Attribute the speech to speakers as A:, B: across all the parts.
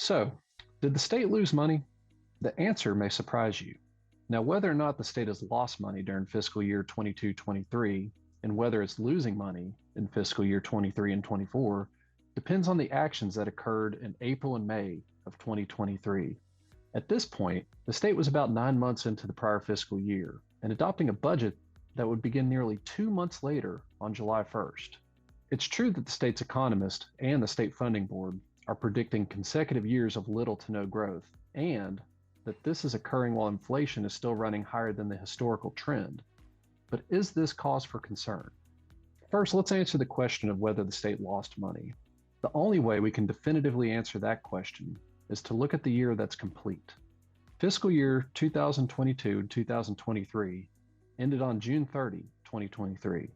A: So, did the state lose money? The answer may surprise you. Now, whether or not the state has lost money during fiscal year 22-23 and whether it's losing money in fiscal year 23 and 24 depends on the actions that occurred in April and May of 2023. At this point, the state was about 9 months into the prior fiscal year and adopting a budget that would begin nearly 2 months later on July 1st. It's true that the state's economist and the state funding board are predicting consecutive years of little to no growth, and that this is occurring while inflation is still running higher than the historical trend. But is this cause for concern? First, let's answer the question of whether the state lost money. The only way we can definitively answer that question is to look at the year that's complete. Fiscal year 2022 and 2023 ended on June 30, 2023.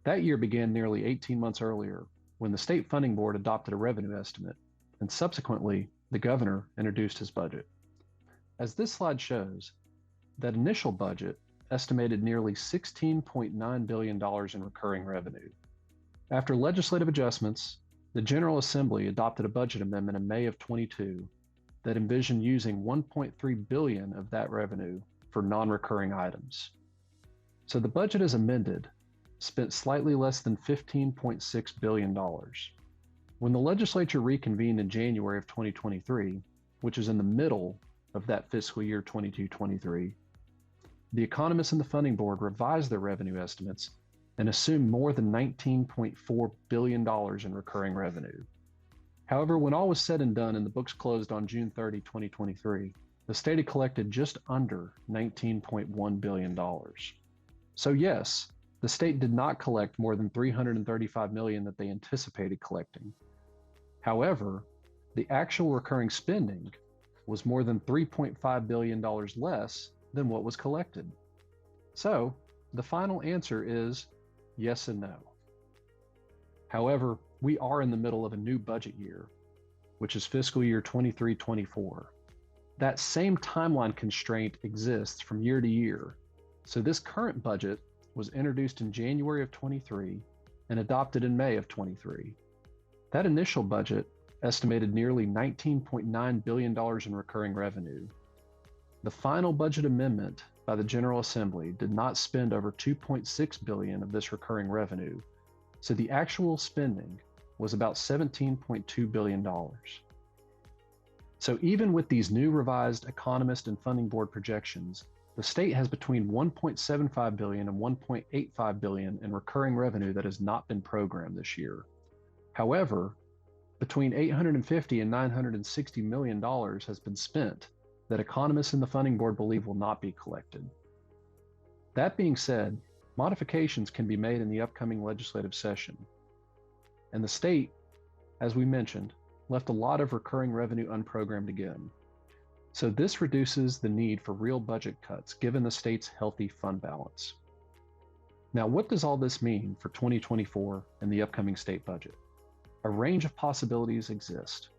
A: That year began nearly 18 months earlier when the State Funding Board adopted a revenue estimate, and subsequently, the governor introduced his budget. As this slide shows, that initial budget estimated nearly $16.9 billion in recurring revenue. After legislative adjustments, the General Assembly adopted a budget amendment in May of 22 that envisioned using $1.3 billion of that revenue for non-recurring items. So the budget as amended spent slightly less than $15.6 billion. When the legislature reconvened in January of 2023, which is in the middle of that fiscal year 22-23, the economists and the funding board revised their revenue estimates and assumed more than $19.4 billion in recurring revenue. However, when all was said and done and the books closed on June 30, 2023, the state had collected just under $19.1 billion. So yes, the state did not collect more than $335 million that they anticipated collecting. However, the actual recurring spending was more than $3.5 billion less than what was collected. So the final answer is yes and no. However, we are in the middle of a new budget year, which is fiscal year 23-24. That same timeline constraint exists from year to year. So this current budget was introduced in January of 23 and adopted in May of 23. That initial budget estimated nearly $19.9 billion in recurring revenue. The final budget amendment by the General Assembly did not spend over $2.6 billion of this recurring revenue, so the actual spending was about $17.2 billion. So even with these new revised economist and funding board projections, the state has between $1.75 billion and $1.85 billion in recurring revenue that has not been programmed this year. However, between $850 and $960 million has been spent that economists and the funding board believe will not be collected. That being said, modifications can be made in the upcoming legislative session. And the state, as we mentioned, left a lot of recurring revenue unprogrammed again. So this reduces the need for real budget cuts given the state's healthy fund balance. Now, what does all this mean for 2024 and the upcoming state budget? A range of possibilities exist.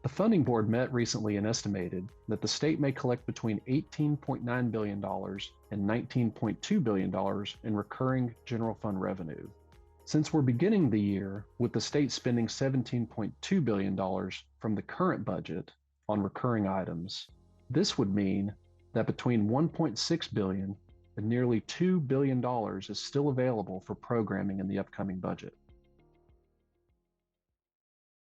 A: The funding board met recently and estimated that the state may collect between $18.9 billion and $19.2 billion in recurring general fund revenue. Since we're beginning the year with the state spending $17.2 billion from the current budget on recurring items, this would mean that between $1.6 billion and nearly $2 billion is still available for programming in the upcoming budget.